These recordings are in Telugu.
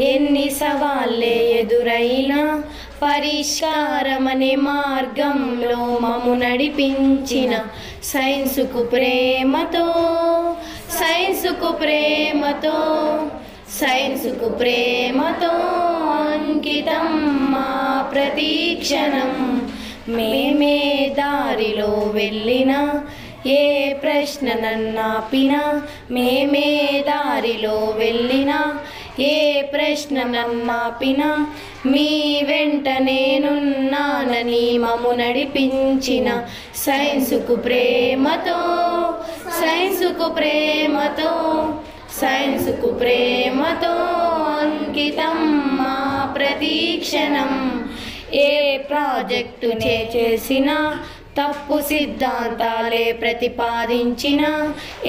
ఎన్ని సవాళ్ళే ఎదురైనా పరిష్కారమనే మార్గంలో మము నడిపించిన సైన్సుకు ప్రేమతో సైన్సుకు ప్రేమతో సైన్సుకు ప్రేమతో అంకితం మా ప్రతీక్షణం. మేమే దారిలో వెళ్ళినా ఏ ప్రశ్న నన్నాపినా మేమే దారిలో వెళ్ళినా ఏ ప్రశ్న నన్నాపినా మీ వెంట నేనున్నానని మము నడిపించిన సైన్సుకు ప్రేమతో సైన్సుకు ప్రేమతో సైన్సుకు ప్రేమతో అంకితం మా ప్రతీక్షణం. ఏ ప్రాజెక్టునే చేసినా తప్పు సిద్ధాంతాలే ప్రతిపాదించిన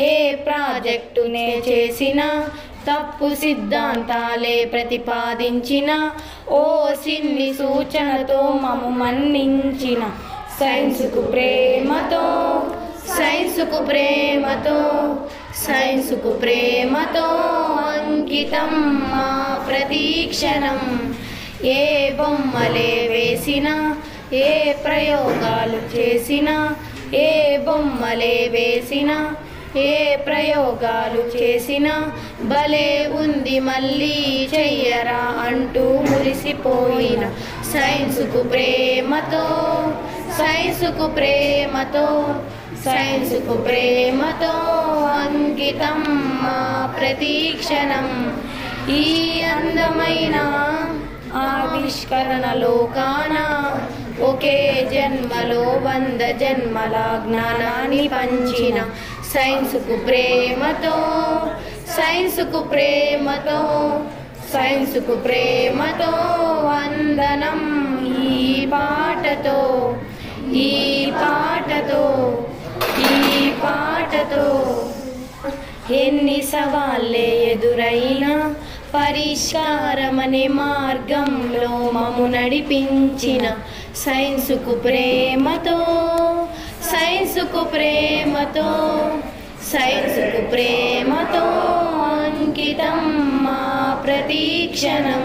ఏ ప్రాజెక్టునే చేసినా తప్పు సిద్ధాంతాలే ప్రతిపాదించిన ఓ సిన్ని సూచనతో మము మన్నించిన సైన్సుకు ప్రేమతో సైన్సుకు ప్రేమతో సైన్సుకు ప్రేమతో అంకితం మా ప్రతీక్షణం. ఏ బొమ్మలే వేసినా ఏ ప్రయోగాలు చేసినా ఏ బొమ్మలే వేసినా ఏ ప్రయోగాలు చేసినా భలే ఉంది మళ్ళీ చెయ్యరా అంటూ మురిసిపోయిన సైన్సుకు ప్రేమతో సైన్సుకు ప్రేమతో సైన్సుకు ప్రేమతో అంకితం మా ప్రతీక్షణం. ఈ అందమైన ఆవిష్కరణలో కానా ఒకే జన్మలో 100 జన్మల జ్ఞానాన్ని పంచిన సైన్సుకు ప్రేమతో సైన్సుకు ప్రేమతో సైన్సుకు ప్రేమతో వందనం. ఈ పాటతో ఈ పాటతో ఈ పాటతో ఎన్ని సవాళ్ళే ఎదురైనా పరిష్కారమనే మార్గంలో మము నడిపించిన సైన్సుకు ప్రేమతో సైన్సుకు ప్రేమతో సైన్సుకు ప్రేమతో అంకితం మా ప్రతీక్షణం.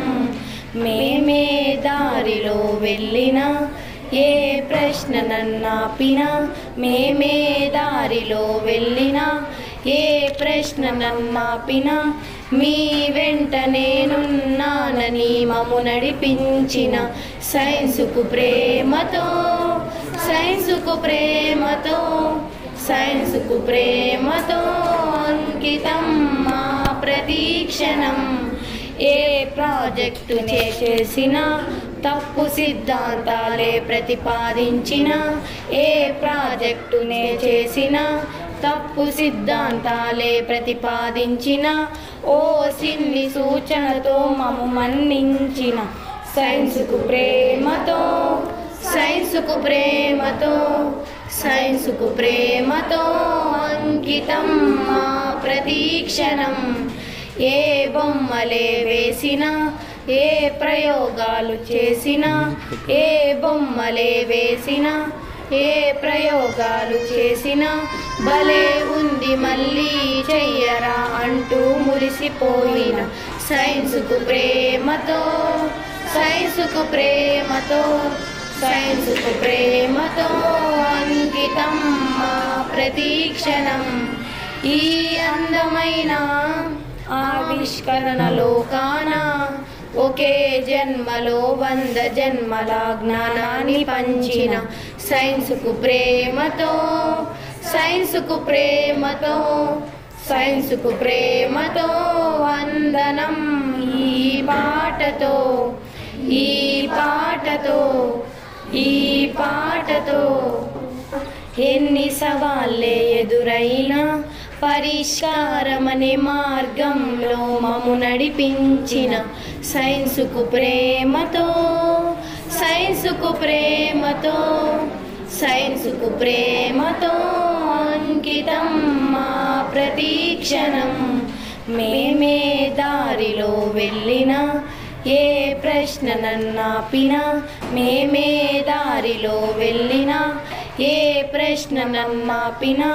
మేమే దారిలో వెళ్ళినా ఏ ప్రశ్న నన్నాపినా మేమే దారిలో వెళ్ళినా ఏ ప్రశ్న నన్నాపినా మీ వెంట నేనున్నానని మము నడిపించిన సైన్సుకు ప్రేమతో సైన్సుకు ప్రేమతో సైన్సుకు ప్రేమతో అంకితం మా ప్రతీక్షణం. ఏ ప్రాజెక్టునే చేసినా తప్పు సిద్ధాంతాలే ప్రతిపాదించిన ఏ ప్రాజెక్టునే చేసినా తప్పు సిద్ధాంతాలే ప్రతిపాదించిన ఓ సిన్ని సూచనతో మము మన్నించిన సైన్సుకు ప్రేమతో సైన్సుకు ప్రేమతో సైన్సుకు ప్రేమతో అంకితం మా ప్రతీక్షణం. ఏ బొమ్మలే వేసినా ఏ ప్రయోగాలు చేసినా ఏ బొమ్మలే వేసినా ఏ ప్రయోగాలు చేసినా భలే ఉంది మళ్ళీ చెయ్యరా అంటూ మురిసిపోయిన సైన్సుకు ప్రేమతో సైన్సుకు ప్రేమతో సైన్సుకు ప్రేమతో అంకితం మా ప్రతీక్షణం. ఈ అందమైన ఆవిష్కరణలో కానా ఒకే జన్మలో 100 జన్మల జ్ఞానాన్ని పంచిన సైన్సుకు ప్రేమతో సైన్సుకు ప్రేమతో సైన్సుకు ప్రేమతో వందనం. ఈ పాటతో ఈ పాటతో ఈ పాటతో ఎన్ని సవాళ్ళే ఎదురైనా పరిష్కారమనే మార్గంలో మము నడిపించిన సైన్సుకు ప్రేమతో సైన్సుకు ప్రేమతో సైన్సుకు ప్రేమతో అంకితం మా ప్రతీక్షణం. మేమే దారిలో వెళ్ళినా ఏ ప్రశ్న నన్నాపినా మేమే దారిలో వెళ్ళినా ఏ ప్రశ్న నమ్మాపినా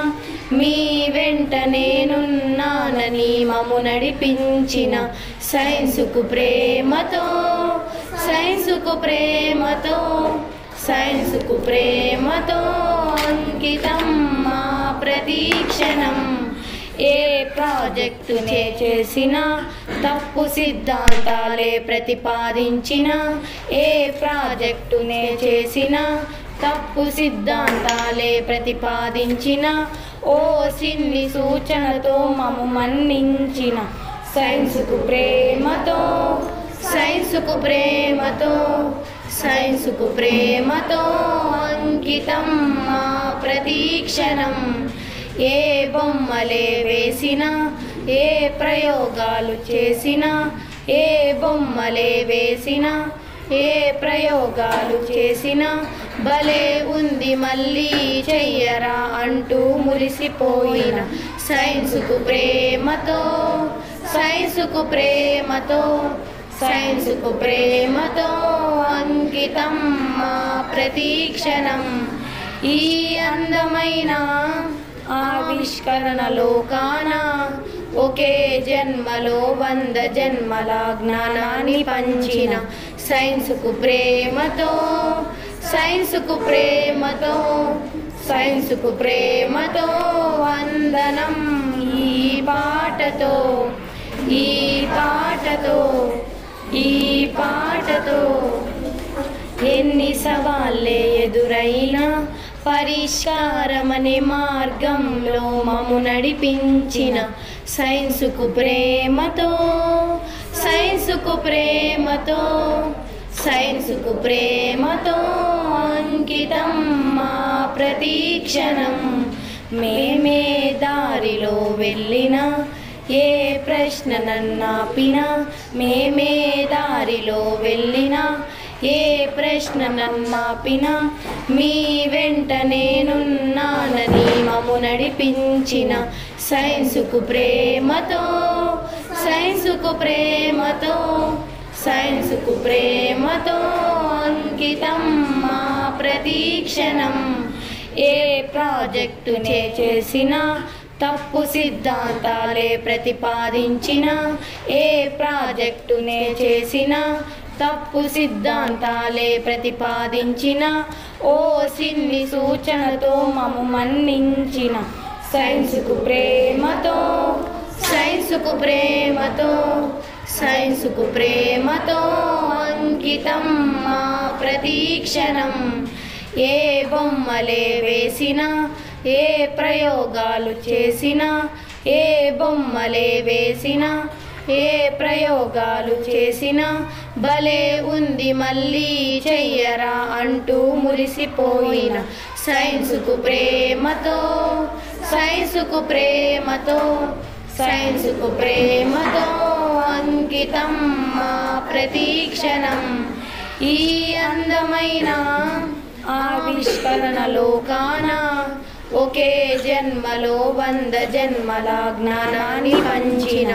మీ వెంట నేనున్నానని మము నడిపించిన సైన్సుకు ప్రేమతో సైన్సుకు ప్రేమతో సైన్సుకు ప్రేమతో అంకితం మా ప్రతీక్షణం. ఏ ప్రాజెక్టునే చేసినా తప్పు సిద్ధాంతాలే ప్రతిపాదించిన ఏ ప్రాజెక్టునే చేసినా తప్పు సిద్ధాంతాలే ప్రతిపాదించిన ఓ సిన్ని సూచనతో మము మన్నించిన సైన్సుకు ప్రేమతో సైన్సుకు ప్రేమతో సైన్సుకు ప్రేమతో అంకితం మా ప్రతీక్షణం. ఏ బొమ్మలే వేసినా ఏ ప్రయోగాలు చేసినా ఏ బొమ్మలే వేసినా ఏ ప్రయోగాలు చేసినా భలే ఉంది మళ్ళీ చెయ్యరా అంటూ మురిసిపోయిన సైన్సుకు ప్రేమతో సైన్సుకు ప్రేమతో సైన్సుకు ప్రేమతో అంకితం మా ప్రతీక్షణం. ఈ అందమైన ఆవిష్కరణ లోకాన ఒకే జన్మలో 100 జన్మల జ్ఞానాన్ని పంచిన సైన్సుకు ప్రేమతో సైన్సుకు ప్రేమతో సైన్సుకు ప్రేమతో వందనం. ఈ పాటతో ఈ పాటతో ఈ పాటతో ఎన్ని సవాళ్ళే ఎదురైనా పరిష్కారమనే మార్గంలో మము నడిపించిన సైన్సుకు ప్రేమతో సైన్సుకు ప్రేమతో సైన్సుకు ప్రేమతో అంకితం మా ప్రతీక్షణం. మేమే దారిలో వెళ్ళినా ఏ ప్రశ్న నన్నాపినా మేమే దారిలో వెళ్ళినా ఏ ప్రశ్న నమ్మాపినా మీ వెంట నేనున్నానని మము నడిపించిన సైన్సుకు ప్రేమతో సైన్సుకు ప్రేమతో సైన్సుకు ప్రేమతో అంకితం మా ప్రతీక్షణం. ఏ ప్రాజెక్టునే చేసినా తప్పు సిద్ధాంతాలే ప్రతిపాదించిన ఏ ప్రాజెక్టునే చేసినా తప్పు సిద్ధాంతాలే ప్రతిపాదించిన ఓ సిన్ని సూచనతో మము మన్నించిన సైన్సుకు ప్రేమతో సైన్సుకు ప్రేమతో సైన్సుకు ప్రేమతో అంకితం మా ప్రతీక్షణం. ఏ బొమ్మలే వేసినా ఏ ప్రయోగాలు చేసినా ఏ బొమ్మలే వేసినా ఏ ప్రయోగాలు చేసినా భలే ఉంది మళ్ళీ చెయ్యరా అంటూ మురిసిపోయిన సైన్సుకు ప్రేమతో సైన్సుకు ప్రేమతో సైన్సుకు ప్రేమతో అంకితం మా ప్రతీక్షణం. ఈ అందమైన ఆవిష్కరణ లోకాన ఒకే జన్మలో 100 జన్మల జ్ఞానాన్ని పంచిన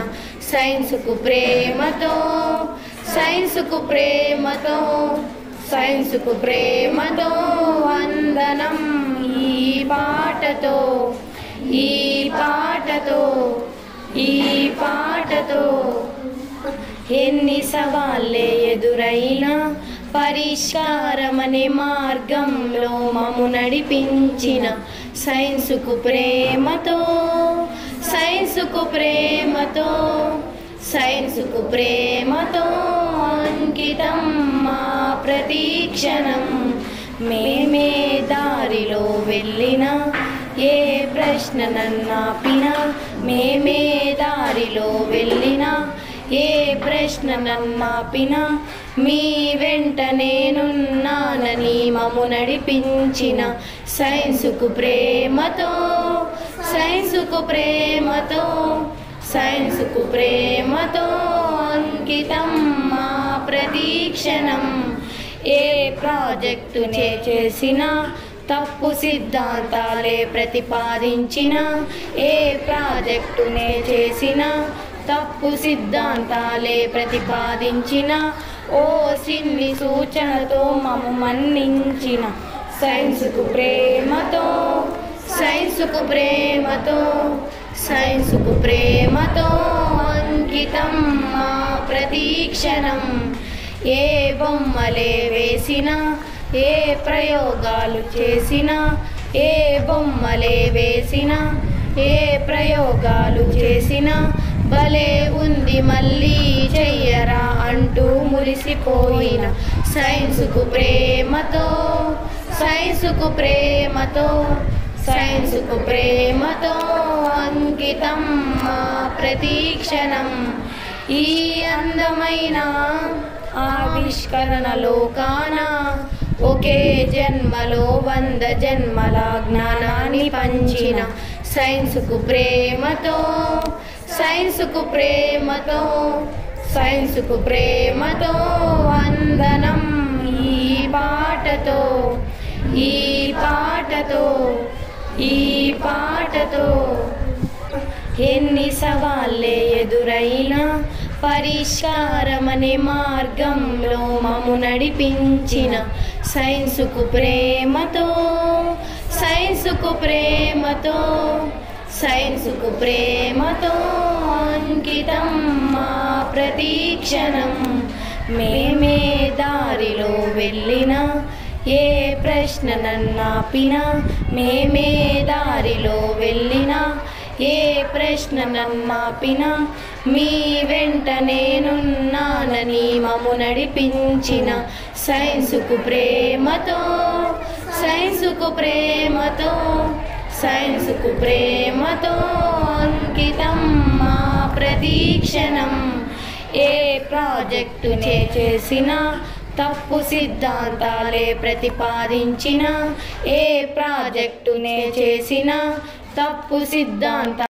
సైన్సుకు ప్రేమతో సైన్సుకు ప్రేమతో సైన్సుకు ప్రేమతో వందనం. ఈ పాటతో ఈ పాటతో ఈ పాటతో ఎన్ని సవాళ్ళే ఎదురైనా పరిష్కారమనే మార్గంలో మము నడిపించిన సైన్సుకు ప్రేమతో సైన్సుకు ప్రేమతో సైన్సుకు ప్రేమతో అంకితం మా ప్రతీక్షణం. మేమే దారిలో వెళ్ళినా ఏ ప్రశ్న నన్నాపినా మేమే దారిలో వెళ్ళినా ఏ ప్రశ్న నన్నాపినా మీ వెంట నేనున్నానని మము నడిపించిన సైన్సుకు ప్రేమతో సైన్సుకు ప్రేమతో సైన్సుకు ప్రేమతో అంకితం మా ప్రతీక్షణం. ఏ ప్రాజెక్టునే చేసినా తప్పు సిద్ధాంతాలే ప్రతిపాదించిన ఏ ప్రాజెక్టునే చేసినా తప్పు సిద్ధాంతాలే ప్రతిపాదించిన ఓ సిన్ని సూచనతో మము మన్నించిన సైన్సుకు ప్రేమతో, సైన్సుకు ప్రేమతో, సైన్సుకు ప్రేమతో అంకితం మా ప్రతీక్షణం. ఏ బొమ్మలే వేసినా, ఏ ప్రయోగాలు చేసినా, ఏ బొమ్మలే వేసినా, ఏ ప్రయోగాలు చేసినా, భలే ఉంది మళ్ళీ చెయ్యరా అంటూ మురిసిపోయిన. సైన్సుకు ప్రేమతో, సైన్సుకు ప్రేమతో, సైన్సుకు ప్రేమతో అంకితం మా ప్రతీక్షణం. ఈ అందమైన ఆవిష్కరణ లోకాన ఒకే జన్మలో 100 జన్మల జ్ఞానాన్ని పంచిన. సైన్సుకు ప్రేమతో, సైన్సుకు ప్రేమతో, సైన్సుకు ప్రేమతో వందనం. ఈ పాటతో, ఈ పాటతో, ఈ పాటతో ఎన్ని సవాళ్ళే ఎదురైనా పరిష్కారమనే మార్గంలో మమ్ము నడిపించిన. సైన్సుకు ప్రేమతో, సైన్సుకు ప్రేమతో, సైన్సుకు ప్రేమతో అంకితం మా ప్రతీక్షణం. మేమే దారిలో వెళ్ళినా, ఏ ప్రశ్న నన్నాపినా, మేమే దారిలో వెళ్ళినా, ఏ ప్రశ్న నన్నాపినా, మీ వెంట నేనున్నానని మమ్ము నడిపించిన. సైన్సుకు ప్రేమతో, సైన్సుకు ప్రేమతో, సైన్సుకు ప్రేమతో అంకితం మా ప్రతీక్షణం. ఏ ప్రాజెక్టునే చేసినా, తప్పు సిద్ధాంతాలే ప్రతిపాదించిన. ఏ ప్రాజెక్టునే చేసినా, తప్పు సిద్ధాంత